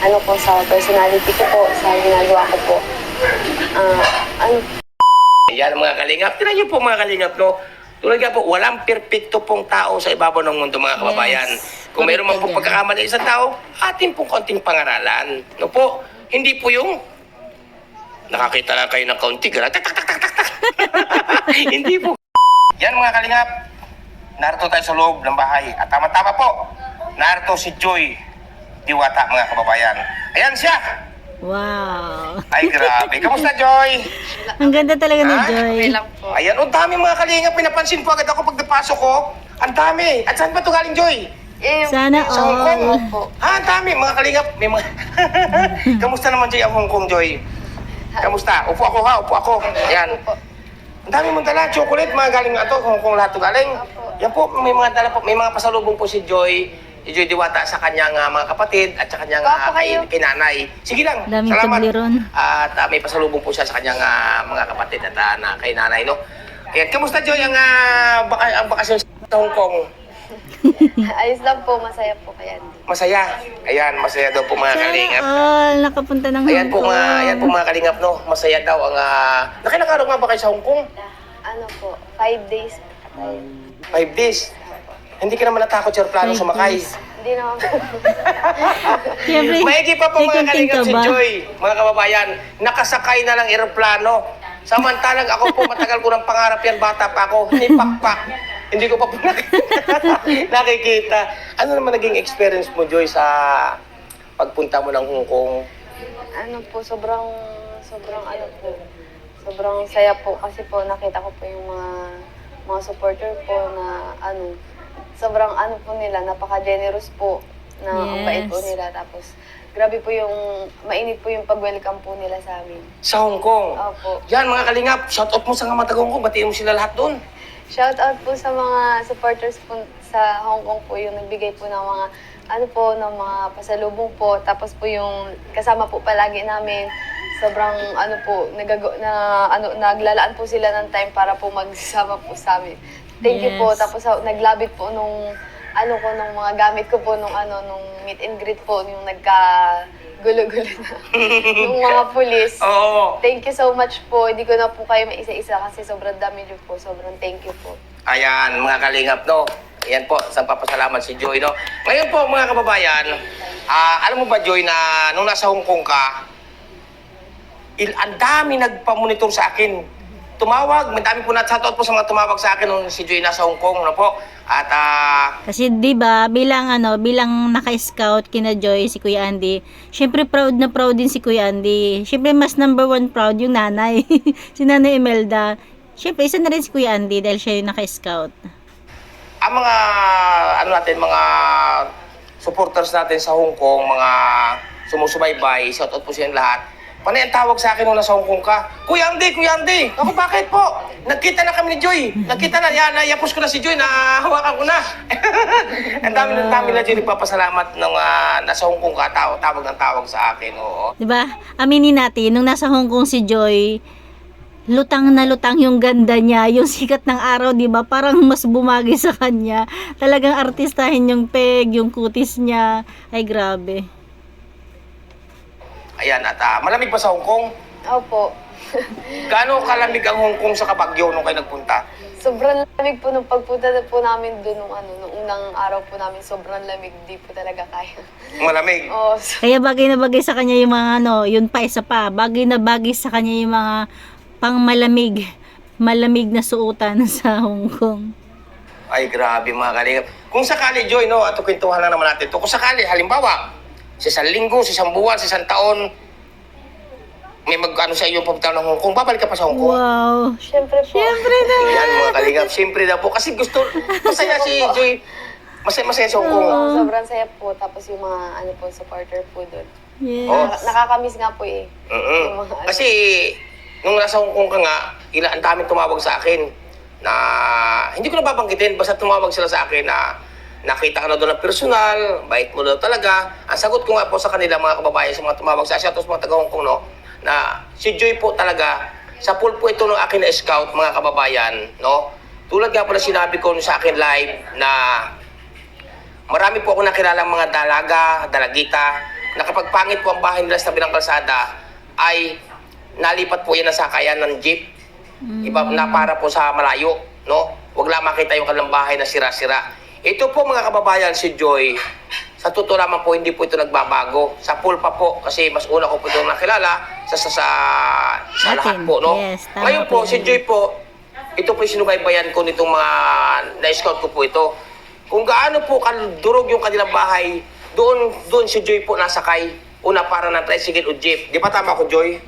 ano po sa personality ko po, sa ginagawa ko po. Ano Yan mga kalingap. Tignan niyo po mga kalingap, no? Tulad nga po, walang perpekto pong tao sa ibabaw ng mundo mga kababayan. Kung mayroon man po pagkakamali isang tao, atin pong konting pangaralan. No po, hindi po yung nakakita lang kayo ng kaunti, gano'n, tak, tak, tak, tak, tak, tak. Hindi po. Yan mga kalingap, narito tayo sa loob ng bahay. At tama-tama po, narito si Joy Diwata mga kababayan. Ayan siya. Wow. Ay grabe. Kamusta Joy? Ang ganda talaga ni Ah, Joy. okay lang po. Ayan, ang dami mga kalingap. Pinapansin po agad ako pag napasok ko. Ang dami. At saan ba ito galing, Joy? Sana Sa Hong Kong. all. po. Ha, ang dami. Mga kalingap. May mga... Kamusta naman, Joy, ang Hong Kong, Joy? Kamusta? Upo ako ha, upo ako. Ayan. Ang dami mong dala. Chocolate, mga galing nga ito. Hong Kong lahat ito galing. Yan po, may mga dala po. May mga pasalubong po si Joy. Si Joy Diwata sa kanyang mga kapatid at sa kanyang Papa kayo. kay nanay. Sige lang. Daming Salamat. tabliron. At may pasalubong po siya sa kanyang mga kapatid at kay nanay, no? Ayan, kamusta Joy ang bakasyon sa Hong Kong? Ayos lang po, masaya po kaya. Masaya. Ayan, masaya daw po mga Sana kalingap. all nakapunta ng Ayan Hong po Kong. ayan po mga kalingap, no? Masaya daw ang nakailang araw nga ba kayo sa Hong Kong? Ano po, 5 days. 5 days. Hindi ka naman natakot sa plano 5 sumakay. days. Hindi naman po. Siyempre, Maigi pa po may mga kunting kalingap si kaba. Joy, mga kababayan. Nakasakay na lang eroplano. Samantalang ako po matagal ko ng pangarap yan, bata pa ako. Hindi pakpak. Hindi ko pa po nakikita. Ano naman naging experience mo, Joy, sa pagpunta mo ng Hong Kong? Ano po, sobrang ano po. Sobrang saya po kasi po nakita ko po yung mga supporter po na ano, sobrang ano po nila, napaka-generous po na ang bait po Yes. nila. Tapos grabe po yung, mainit po yung pag-welcome po nila sa amin. Sa Hong Kong? Opo. Yan, mga kalingap, shoutout mo sa mga taga Hong Kong. Batiin mo sila lahat doon. Shout out po sa mga supporters po sa Hong Kong po, yung nagbigay po ng mga ano po, ng mga pasalubong po. Tapos po yung kasama po palagi namin. Sobrang ano po, naglalaan po sila ng time para po magsama po sa amin. Thank you po. Yes. Tapos naglabit po nung ano ko, nung mga gamit ko po nung meet and greet po, yung gulo-gulo na. Yung mga pulis. Oo. Thank you so much po. Hindi ko na po kayo maisa-isa kasi sobrang dami niyo po. Sobrang thank you po. Ayan, mga kalingap, no? Ayan po, isang papasalamat si Joy, no? Ngayon po, mga kababayan, alam mo ba, Joy, na nung nasa Hong Kong ka, ang dami nagpamonitor sa akin. Tumawag, may dami po shoutout po sa mga tumawag sa akin nung si Joy nasa Hong Kong, no po? At, Kasi 'di ba, bilang naka-scout kina Joy si Kuya Andy. Syempre proud na proud din si Kuya Andy. Syempre mas number one proud yung nanay. Si Nanay Imelda. Syempre isa na rin si Kuya Andy dahil siya yung naka-scout. ang mga, mga supporters natin sa Hong Kong, mga sumusubaybay, shoutout po silang lahat. Panay ang tawag sa akin nung nasa Hong Kong ka, Kuya Andy, Kuya Andy. Ako, bakit po? Nagkita na kami ni Joy. Nagkita na, nayapos ko na si Joy, nahawakan ko na. Ang dami na Joy, nagpapasalamat nung nasa Hong Kong ka, tawag ng tawag sa akin, oo. 'Di ba? Aminin natin nung nasa Hong Kong si Joy, lutang na lutang yung ganda niya, yung sikat ng araw, 'di ba? Parang mas bumagay sa kanya. Talagang artistahin yung peg, yung kutis niya. Ay grabe. Ayan, at malamig pa sa Hong Kong. Opo. Gaano kalamig ang Hong Kong sa Kabagyo nung kayo nagpunta? Sobrang lamig po nung pagpunta na po namin doon nung unang araw po namin. Sobrang lamig, di po talaga kaya. Malamig. Oh, Kaya bagay na bagay sa kanya yung mga yun pa isa pa. Bagay na bagay sa kanya yung mga pang malamig na suotan sa Hong Kong. Ay, grabe mga kalingap. Kung sakali, Joy, no, at kwentuhan lang naman natin ito. Kung sakali, halimbawa, sa isang linggo, sa isang buwan, sa isang taon, may sa iyo papunta ng Hong Kong, babalik ka pa sa Hong Kong. Wow. syempre po. Siyempre na. Yan mga kalingap, siyempre na po. Kasi masaya si Joy, masaya sa Hong Kong. Oh, sobrang saya po. Tapos yung mga supporter po doon. Yes. Oh. Nakakamiss nga po eh. Yung mga Kasi, nung nasa Hong Kong ka nga, ang daming tumawag sa akin na, hindi ko na babanggitin, basta tumawag sila sa akin na nakita ka na doon ng personal, bait mo daw talaga. Ang sagot ko nga po sa kanila, mga kababayan, sa mga tumawag sa akin, at mga taga Hong Kong, no, na si Joy po talaga, sa pool po ito ng akin na scout, mga kababayan, no? Tulad nga po na sinabi ko sa akin live na marami po ako nakilalang mga dalagita, na kapag pangit po ang bahay nila sa tabi ng kalsada, ay nalipat po yan ng sakayan ng jeep. Iba na para po sa malayo, no? Huwag lang makita yung kanilang bahay na sira-sira. Ito po mga kababayan, si Joy, sa totoo lamang po, hindi po ito nagbabago. Sa pool pa po, kasi mas una ko po ito nakilala sa lahat po, no? Yes, tama Ngayon po, po si yan. Joy po, ito po yung sinubaybayan ko nitong mga na-scout ko po ito. Kung gaano po durog yung kanilang bahay, doon si Joy po nasakay. Una para ng tricycle o jeep. Di ba tama ko, Joy?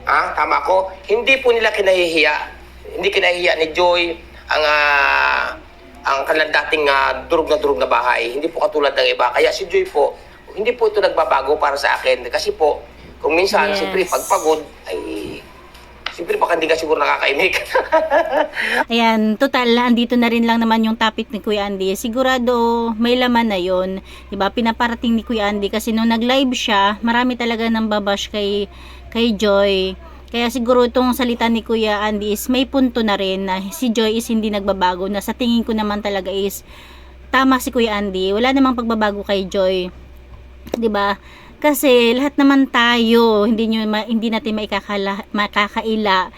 Tama ko? Hindi po nila kinahihiya. Hindi kinahihiya ni Joy ang kanilang dating durog na bahay. Hindi po katulad ng iba. Kaya si Joy po, hindi po ito nagbabago para sa akin. Kasi po, kung minsan, Yes. siyempre, pag pagod, ay siyempre, baka hindi ka siguro nakakaimik. Ayan, total, andito na rin lang naman yung topic ni Kuya Andy. Sigurado may laman na yon, 'di ba? Pinaparating ni Kuya Andy kasi nung nag-live siya, marami talaga nang babash kay Joy. Kaya siguro itong salita ni Kuya Andy is may punto na rin na si Joy is hindi nagbabago, na sa tingin ko naman talaga is tama si Kuya Andy. Wala namang pagbabago kay Joy. 'Di ba? Kasi lahat naman tayo, hindi natin makakaila.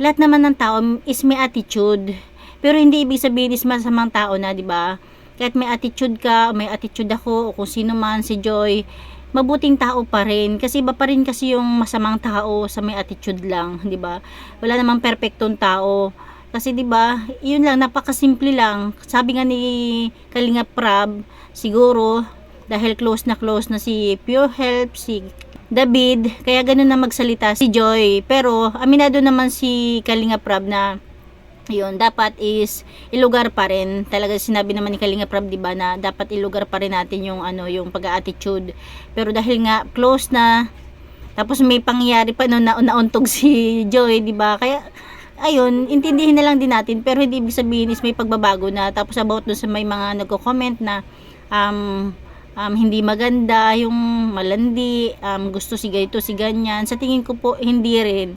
Lahat naman ng tao is may attitude. Pero hindi ibig sabihin is masamang tao na, 'di ba? Kahit may attitude ka, may attitude ako, o kung sino man si Joy, mabuting tao pa rin. Kasi iba pa rin kasi yung masamang tao sa may attitude lang, 'di ba? Wala namang perpektong tao. Kasi 'di ba, yun lang, napakasimple lang. Sabi nga ni Kalinga Prab, siguro dahil close na si Pure Help, si David, kaya ganun na magsalita si Joy. Pero aminado naman si Kalinga Prab na yun, dapat is ilugar pa rin. Talaga sinabi naman ni Kalinga Prab, 'di ba, na dapat ilugar pa rin natin yung yung pag-attitude. Pero dahil nga close na, tapos may pangyayari pa noon na nauntog si Joy, 'di ba? Kaya ayun, intindihin na lang din natin, pero hindi ibig sabihin is may pagbabago na. Tapos about dun sa may mga nagko-comment na hindi maganda, yung malandi, gusto si ganito, si ganyan. Sa tingin ko po, hindi rin.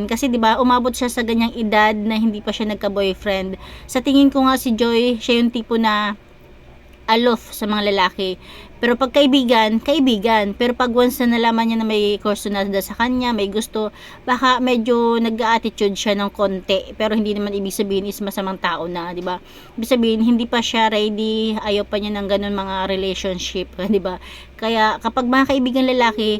Kasi 'di ba, umabot siya sa ganyang edad na hindi pa siya nagka-boyfriend. Sa tingin ko nga si Joy, siya yung tipo na aloof sa mga lalaki. Pero pag kaibigan. Pero pag once na nalaman niya na may kursunada sa kanya, may gusto, baka medyo nag-attitude siya ng konti. Pero hindi naman ibig sabihin is masamang tao na, 'di ba? Ibig sabihin hindi pa siya ready, ayaw pa niya ng ganun mga relationship, 'di ba? Kaya kapag mga kaibigan lalaki,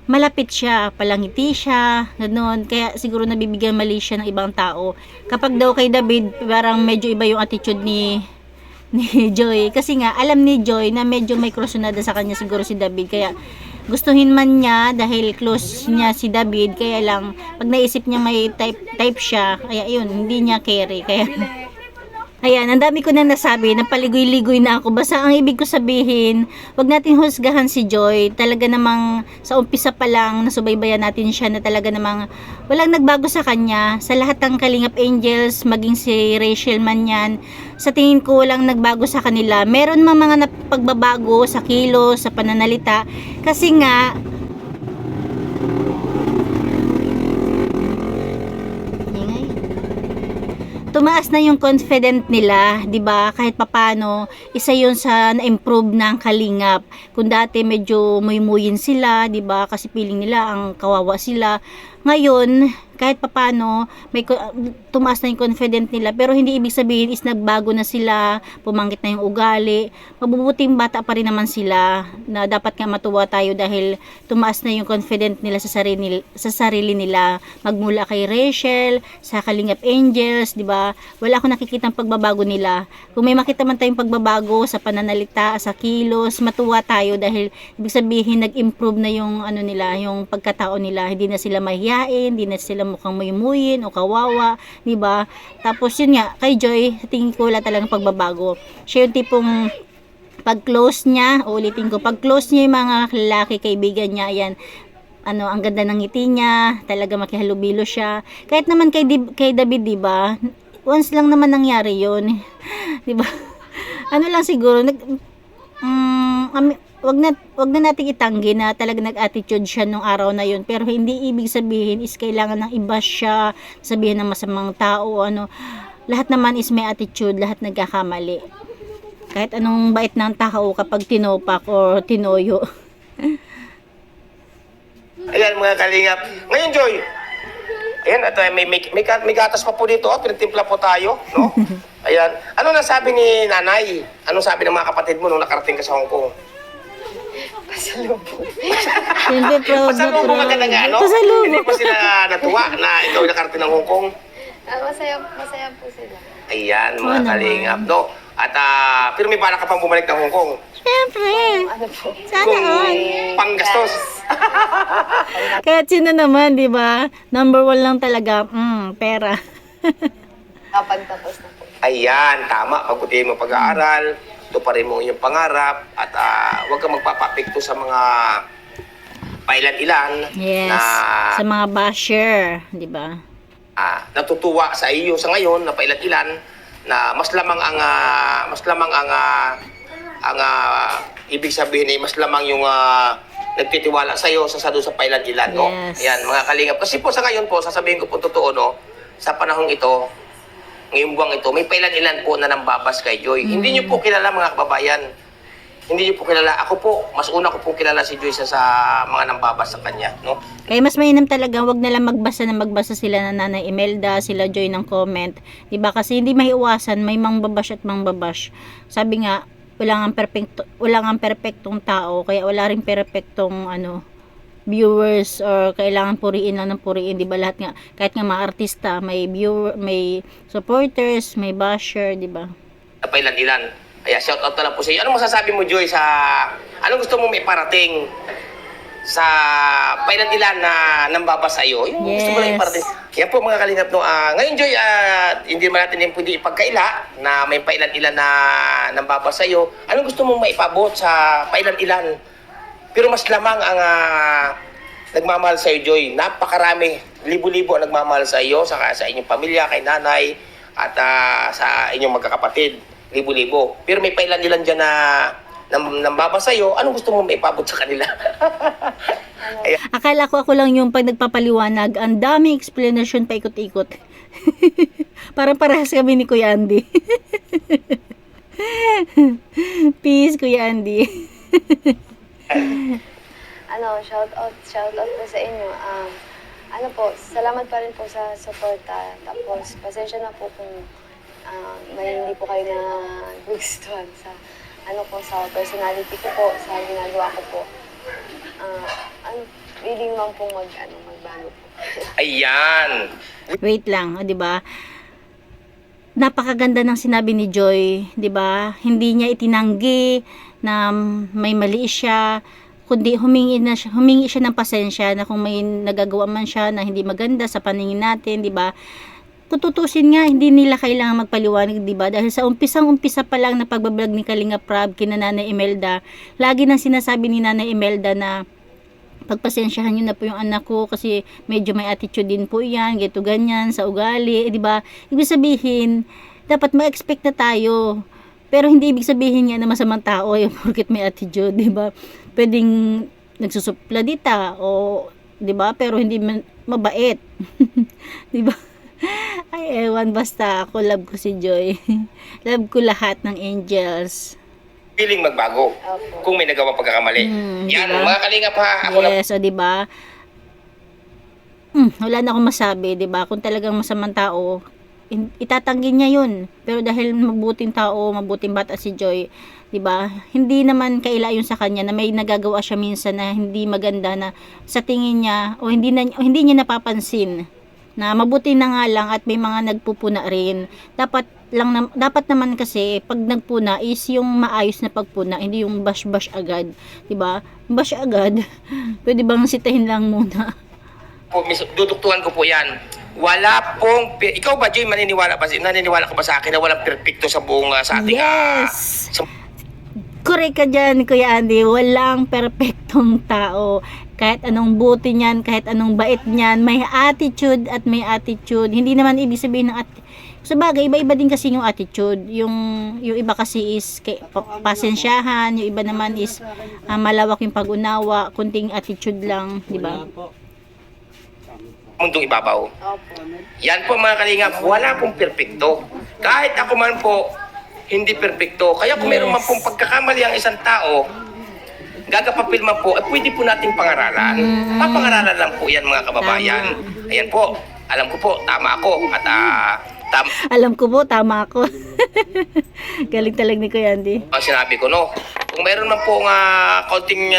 malapit siya, palangiti siya, gano'n. Kaya siguro nabibigyan mali siya ng ibang tao. Kapag daw kay David, parang medyo iba yung attitude ni Joy, kasi nga alam ni Joy na medyo may kursunada sa kanya siguro si David, kaya gustuhin man niya dahil close niya si David, kaya lang pag naisip niya may type siya, kaya yun, hindi niya carry. Kaya ayan, ang dami ko na nasabi, napaligoy-ligoy na ako. Basta ang ibig ko sabihin, wag natin husgahan si Joy. Talaga namang sa umpisa pa lang, nasubaybayan natin siya na talaga namang walang nagbago sa kanya. Sa lahat ng Kalingap Angels, maging si Rachel man yan, sa tingin ko walang nagbago sa kanila. Meron mga pagbabago sa kilos, sa pananalita. Kasi nga, tumaas na yung confident nila, 'di ba? Kahit papano, isa 'yun sa na-improve ng Kalingap. Kung dati medyo muymuyin sila, 'di ba? Kasi feeling nila ang kawawa sila. Ngayon, kahit papano, tumaas na yung confident nila, pero hindi ibig sabihin is nagbago na sila, pumangit na yung ugali. Mabubuting bata pa rin naman sila, na dapat nga matuwa tayo dahil tumaas na yung confident nila sa sarili nila. Magmula kay Rachel, sa Kalingap Angels, 'di ba? Wala akong nakikitang pagbabago nila. Kung may makita man tayong pagbabago sa pananalita, sa kilos, matuwa tayo dahil ibig sabihin nag-improve na yung nila, yung pagkatao nila. Hindi na sila mahiyain, hindi na sila mukhang muymuyin o kawawa, 'di ba? Tapos yun nga, kay Joy, tingin ko wala talagang pagbabago. Siya yung tipong pag close niya, ulitin ko, pag close niya yung mga lalaki, kaibigan niya, ayan, ang ganda ng ngiti niya, talaga makihalubilo siya. Kahit naman kay David, 'di ba? Once lang naman nangyari 'yon. 'Di ba? Lang siguro wag na nating itanggi na talaga nag-attitude siya nung araw na 'yon, pero hindi ibig sabihin is kailangan ng iba siya, sabihin ng masamang tao, lahat naman is may attitude, lahat nagkakamali. Kahit anong bait ng tao kapag tinopak or tinoyo. Ayan mga kalingap. Ngayon, Joy. Ayan, ito, may gatas pa po dito. Pinatimpla po tayo. No? Ayan. Ano nasabi ni nanay? Ano sabi ng mga kapatid mo nung nakarating ka sa Hong Kong? Pasalubong. Siyempre proud na Pasalubong proud. ka na nga, no? Pasalubong. Hindi pa sila natuwa na ikaw nakarating ng Hong Kong. Masaya po sila. Ayan, Oo mga naman. kalingap, no? At, pero may balak ka pang bumalik ng Hong Kong. Siyempre. Ano po? Sana Kung all. panggastos. Kahit sino naman, di ba? Number 1 lang talaga, pera. Kapag tapos na po. Ayan, tama. Pagputihin mo pag-aaral, tuparin mo iyong pangarap, at huwag kang magpapapikto sa mga pailan-ilan Yes. na Sa mga basher, di ba? natutuwa sa iyo sa ngayon na pailan-ilan na mas lamang ang ibig sabihin ay mas lamang yung nagtitiwala sa iyo sa sa pailan-ilan, no? Yes. Ayan, mga kalingap. Kasi po sa ngayon po, sasabihin ko po totoo, no? Sa panahong ito, ngayong buwang ito, may pailan-ilan po na nambabas kay Joy. Hindi niyo po kilala, mga kababayan. Hindi niyo po kilala. Ako po, mas una ko po kilala si Joy sa mga nambabas sa kanya, no? Kaya mas mainam talaga, wag na lang magbasa sila na Nanay Imelda, sila Joy ng comment. Diba? Kasi hindi maiiwasan, may mangbabash at mangbabash. Sabi nga, wala nga perpektong tao, kaya wala rin perpektong viewers or kailangan puriin lang ng puriin, di ba? Lahat nga, kahit nga mga artista, may viewer, may supporters, may basher, di ba? Sa pailan-ilan. Kaya shout out na lang po sa iyo. Anong masasabi mo, Joy, anong gusto mo may parating sa pailan-ilan na nambabas sa iyo? Yung gusto mo lang iparating. Yan po mga kalingap, no. Ngayon, Joy, hindi naman natin yung pwede ipagkaila na may pailan-ilan na nambabas sa iyo. Anong gusto mong maipabot sa pailan-ilan? Pero mas lamang ang nagmamahal sa iyo, Joy. Napakarami. Libo-libo ang nagmamahal sa iyo, sa inyong pamilya, kay nanay, at sa inyong magkakapatid. Libo-libo. Pero may pailan-ilan dyan na nambabas sa iyo. Anong gusto mong maipabot sa kanila? Ayan. Akala ko ako lang yung pag nagpapaliwanag, ang daming explanation pa ikot-ikot. Parang parehas kami ni Kuya Andy. Peace, Kuya Andy. Shout out po sa inyo. Salamat pa rin po sa suporta. Tapos, pasensya na po kung may hindi po kayo na gustuhan sa sa personality ko po, sa ginagawa ko po. Willing man po magbago po. Ayan. Wait lang, di ba? Napakaganda ng sinabi ni Joy, di ba? Hindi niya itinanggi na may mali siya, kundi humingi siya ng pasensya na kung may nagagawa man siya na hindi maganda sa paningin natin, di ba? Tututusin nga, hindi nila kailangan magpaliwanag, di ba? Dahil sa umpisa pa lang na pagbablog ni Kalinga Prab kina Nanay Imelda, lagi nang sinasabi ni Nanay Imelda na pagpasensyahan nyo na po yung anak ko kasi medyo may attitude din po yan, ganito ganyan, sa ugali, di ba? Ibig sabihin, dapat ma-expect na tayo. Pero hindi ibig sabihin nga na masamang tao yung porket may attitude, di ba? Pwedeng nagsusupladita o, di ba? Pero hindi mabait. Di ba? Ay, ewan, basta ako love ko si Joy. Love ko lahat ng angels. Feeling magbago Opo. kung may nagawa pagkakamali. Yan, diba? mga kalingap ha. Ako na Yes, o diba? Wala na akong masabi, diba? Kung talagang masamang tao, itatanggi niya yun. Pero dahil mabuting tao, mabuting bata si Joy, diba? Hindi naman kaila yun sa kanya na may nagagawa siya minsan na hindi maganda na sa tingin niya o hindi niya napapansin na mabuti na nga lang at may mga nagpupuna rin. Dapat naman kasi pag nagpuna is yung maayos na pagpuna, hindi yung bash agad, 'di ba? Bash agad. Pwede bang sitahin lang muna? po, duduktuhan ko po yan. Wala pong, ikaw ba, Joy, naniniwala ka ba sa akin na walang perfecto sa buong sa ating Yes! sa- Correct ka dyan, Kuya Andy. Walang perpektong tao. Kahit anong buti niyan, kahit anong bait niyan, may attitude at may attitude. Hindi naman ibig sabihin ng sabagay, iba-iba din kasi yung attitude. Yung iba kasi is pasensyahan, yung iba naman is malawak yung pag-unawa, kunting attitude lang, di ba? mundong ibabaw. Opo. Yan po mga kalingap, wala pong perfecto. Kahit ako man po, hindi perpekto. Kaya kung meron man pong pagkakamali ang isang tao, gagapapil man po, pwede po nating pangaralan. Papangaralan lang po yan mga kababayan. Ayan po, alam ko po, tama ako. At Alam ko po, tama ako. Galing talaga ni Kuya Andy. ang sinabi ko, no? Kung meron man po kaunting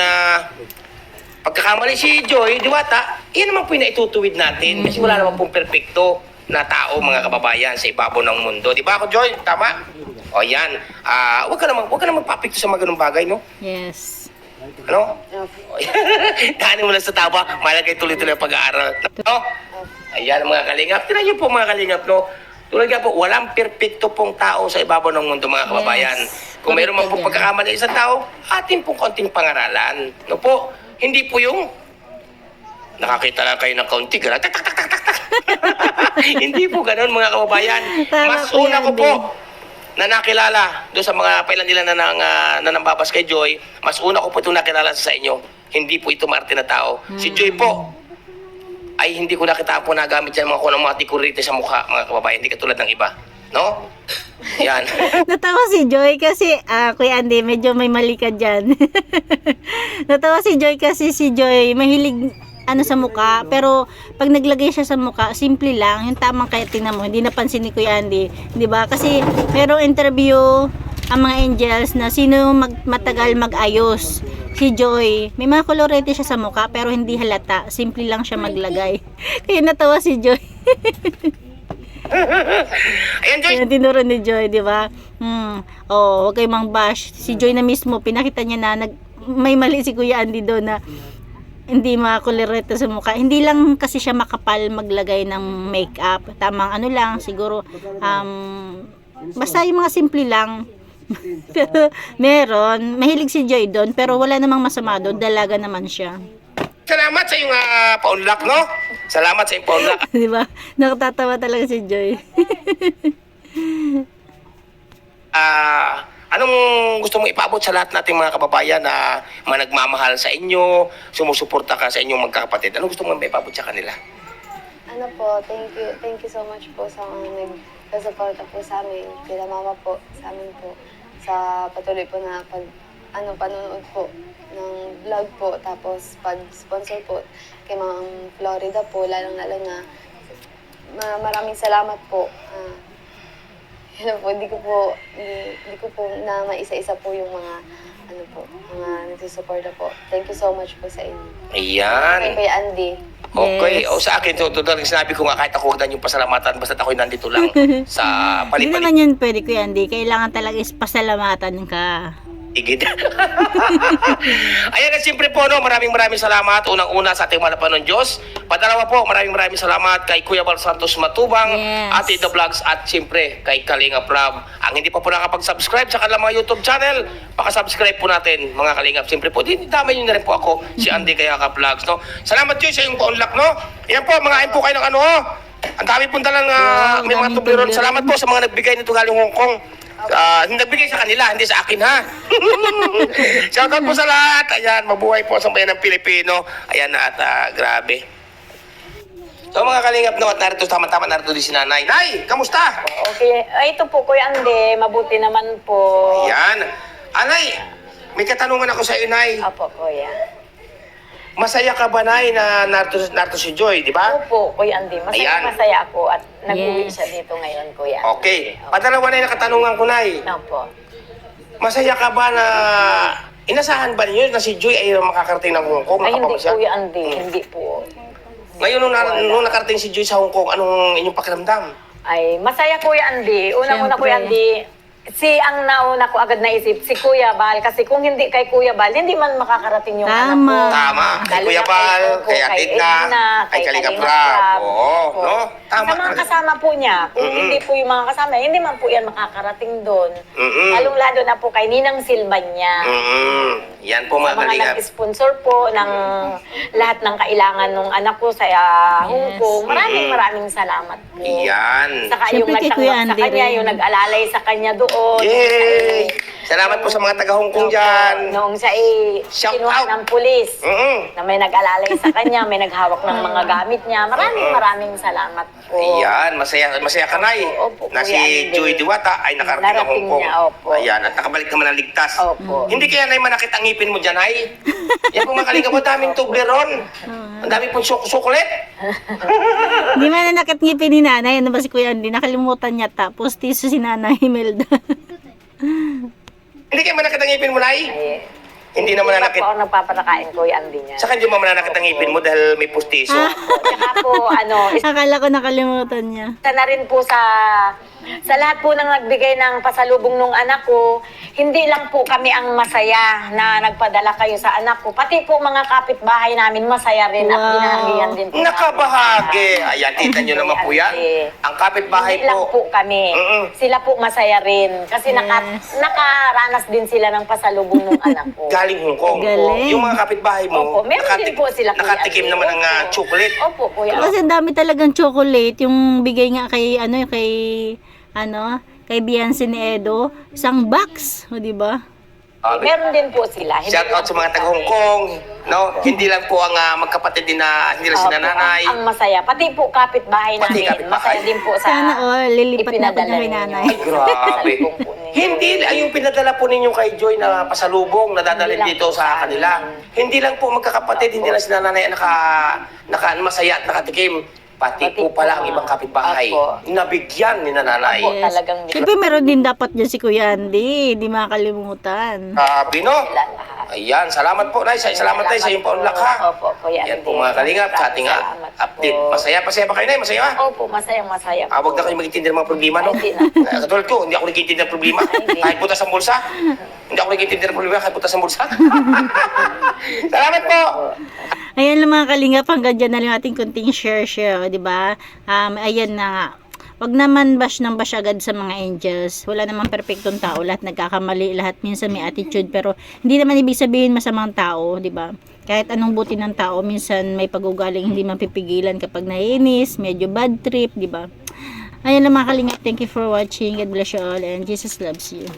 pagkakamali si Joy, Diwata, yan naman po yung naitutuwid natin. Kasi wala naman pong perpekto na tao, mga kababayan, sa ibabaw ng mundo. Di ba ako, Joy? Tama? O yan. Huwag ka naman papikto sa mga ganung bagay, no? Yes. Ano? Daanin mo lang sa tawa, malagay tuloy-tuloy ang pag-aaral. No? Ayan mga kalingap. Tinan niyo po mga kalingap, no? Tulad nga po, walang perpekto pong tao sa ibabaw ng mundo, mga kababayan. Kung meron man pong pagkakamali ng isang tao, atin pong konting pangaralan. No po? Hindi po yung nakakita lang kayo ng kaunti, gano'n, tak, tak, tak, tak, tak, tak. Hindi po gano'n, mga kababayan. Mas Tama, una ko Kuya po Andy. na nakilala doon sa mga pailan nila na nambabas kay Joy, mas una ko po itong nakilala sa inyo. Hindi po ito Marte na tao. Si Joy po, ay hindi ko nakita po nagamit yan mga tikurite sa mukha, mga kababayan. Hindi katulad ng iba. No? Yan. Natawa si Joy kasi, Kuya Andy, medyo may mali ka dyan. Natawa si Joy kasi si Joy mahilig sa mukha, pero pag naglagay siya sa mukha, simple lang, yung tamang kaya tingnan mo, hindi napansin ni Kuya Andy, di ba? Kasi merong interview ang mga angels na sino matagal mag-ayos. Si Joy, may mga kolorete siya sa mukha, pero hindi halata, simple lang siya maglagay. Kaya natawa si Joy. Ayan, Joy. Yan tinuro ni Joy, di ba? Huwag kayo mang bash. Si Joy na mismo, pinakita niya na may mali si Kuya Andy doon na hindi makakulireto sa mukha. Hindi lang kasi siya makapal maglagay ng makeup. Tamang lang, siguro, basta yung mga simple lang. Pero meron, mahilig si Joy doon, pero wala namang masama doon, dalaga naman siya. Salamat sa iyong paunlak, no? Salamat sa iyong paunlak. Di ba? Nakatatawa talaga si Joy. Anong gusto mong ipaabot sa lahat nating mga kababayan na nagmamahal sa inyo, sumusuporta ka sa inyong magkakapatid? Anong gusto mong ipaabot sa kanila? Ano po, thank you so much po sa mga nagsuporta po sa amin, kila mama po, sa amin po, sa patuloy po na panonood po ng vlog po, tapos pag-sponsor po kay Ma'am Florida po, lalong-lalo na maraming salamat po. Hindi ko po na maisa-isa po yung mga mga nagsusuporta po. Thank you so much po sa inyo. Ayan. Kay Andy. Okay, Yes. o sa akin, sinabi ko nga kahit ako huwag yung pasalamatan, basta ako'y nandito lang sa Hindi palit-palit. naman yun pwede, Kuya Andy. Kailangan talaga is pasalamatan ka. Igid. Ayan, at siyempre po, no, maraming salamat. Unang-una sa ating malapan ng Diyos. Padalawa po, maraming salamat kay Kuya Bal Santos Matubang, Yes. Ate The Vlogs, at siyempre kay Kalingap Rob. Ang hindi pa po nakapag-subscribe sa kanilang mga YouTube channel, pakasubscribe po natin, mga Kalingap. Siyempre po, damay nyo na rin po ako, si Andy Kayaka Vlogs. No? Salamat yun sa iyong paunlak, no? Ayan po, mga po kayo ng ang dami pong dalang may mga daming tubiron. tubiron. Salamat po sa mga nagbigay nito galing Hong Kong. Nagbigay sa kanila, hindi sa akin, ha? Shoutout po sa lahat. Ayan, mabuhay po sa bayan ng Pilipino. Ayan na, at grabe. So mga kalingap, no, at narito, tama-tama, narito din si Nanay. Nay, kamusta? Okay. Ito po, Kuya Ande, mabuti naman po. Ayan. Anay, may katanungan ako sa iyo, Nay. Apo, Kuya. Masaya ka ba, Nay, na narito si Joy, di ba? Opo, Kuya Ande. Ayan. Masaya ako at nag-uwi Yes. siya dito ngayon, Kuya. Okay. Padalawa na yung katanungan ko, Nay. Opo. Masaya ka ba na inasahan ba niyo na si Joy ay makakarating ng Hong Kong? Ay, hindi, Makapamasyal? Kuya Ande. Hindi po. Ngayon, nung nakarating si Joy sa Hong Kong, anong inyong pakiramdam? Ay, masaya, Kuya Ande. Unang-una, Siyempre. Kuya Ande, ang nauna ko agad naisip, si Kuya Bal. Kasi kung hindi kay Kuya Bal, hindi man makakarating yung Tama. anak ko. Tama. Kay Lalo Kuya na Bal, Coco, kay Atidna, kay Kalingap Rab. Oo, no? Tama. Sa mga kasama po niya, kung Mm-mm. hindi po yung mga kasama, hindi man po yan makakarating doon. Mm-mm. Lalong-lalo na po kay Ninang Silva niya. Yan po Sa mga mga kalingap. nag-sponsor po ng lahat ng kailangan ng anak ko sa Hong Yes. Kong. Maraming salamat po. Yan. Saka yung Siyempre kay Kuya nagtanggap sa Andy kanya, rin. yung nag-alalay sa kanya doon. Oo. Yay! Salamat po sa mga taga Hong Kong dyan. Noong siya Shout kinuha out. ng pulis. Mm-mm. Na may nag-alalay sa kanya, may naghawak ng mga gamit niya. Maraming salamat po. Ayan, masaya ka, Nay. Opo, Na Kuya si Andy. Joey Diwata ay nakarating ng Hong Narating Kong. niya, opo. Ayan, at nakabalik naman ng ligtas. Opo. Hindi kaya, Nay, manakit ang ngipin mo dyan, Nay? Yan po, makalinga po, daming Toblerone. Ang dami pong sukulit. Hindi man na nakatngipin ni nanay. Ano ba si Kuya Andy? Nakalimutan niya. Tapos tiso si nanay Imelda. Hindi kaya manakit ang ngipin mo, Nay? Ay, Hindi naman pa nanakit. po ako nagpapatakain ko yung Andy niya. Saka hindi mo mananakit ang ngipin mo dahil may pustiso. Tsaka po, Akala ko nakalimutan niya. isa na rin po sa lahat po ng nagbigay ng pasalubong nung anak ko, hindi lang po kami ang masaya na nagpadala kayo sa anak ko. Pati po mga kapitbahay namin masaya rin at Wow. binahagihan din po. Nakabahagi. Ayan, tita nyo naman po yan. Ang kapitbahay Hindi lang po po. kami. Mm-mm. Sila po masaya rin. Kasi Yes. nakaranas din sila ng pasalubong nung anak ko. Galing Hong Kong. Galing. Yung mga kapitbahay mo, Opo, meron din po sila, Kuya nakatikim Andy. naman ng Opo. chocolate. Opo, Kuya. Kasi ang dami talagang chocolate. Yung bigay nga kay, kay Beyonce ni Edo. Isang box. O, diba? Meron din po sila. Hindi Shout out lang sa mga po taga kami. Hong Kong. No? Hindi lang po ang magkapatid din na hindi lang Opo, sinananay. ang masaya. Pati po kapitbahay Pati namin. kapitbahay. Masaya din po sa Sana lilipat na po ipinadala niya kay ninyo. nanay. Ay, grabe. Pasalubong po ninyo. Hindi lang yung pinadala po ninyo kay Joy na pasalubong na dadalhin Hindi lang dito po sa sa kanila. Hindi lang po magkakapatid, hindi lang sinananay naka masaya at nakatikim. Pati po pala ang ibang kapitbahay. Opo. Nabigyan ni nanay. Opo. Talagang di- Siyempre meron din dapat dyan si Kuya Andy. Hindi makakalimutan. Sabi no? lahat. Ayan, salamat po, Nay. Salamat tayo sa iyong paunlak, ha? Opo, Kuya Yan Andy. po mga kalingap sa ating Salamat update. po. Masaya ba kayo, Nay? Masaya ba? Opo, masaya po. Huwag na kayo magintindi ng mga problema, no? Ay, hindi na. Katulad ko, hindi ako nagintindi ng problema. hindi. Kahit putas ang bulsa. Hindi ako nagintindi ng problema kahit putas ang bulsa. Salamat po! Ayan lang mga kalingap, hanggang dyan na lang ating kunting share, di ba? Ayan na nga. Wag naman bash ng bash agad sa mga angels. Wala namang perfectong tao. Lahat nagkakamali, lahat minsan may attitude. Pero hindi naman ibig sabihin masamang tao, di ba? Kahit anong buti ng tao, minsan may pag-ugaling hindi mapipigilan kapag naiinis, medyo bad trip, di ba? Ayan lang mga kalingap. Thank you for watching. God bless you all and Jesus loves you.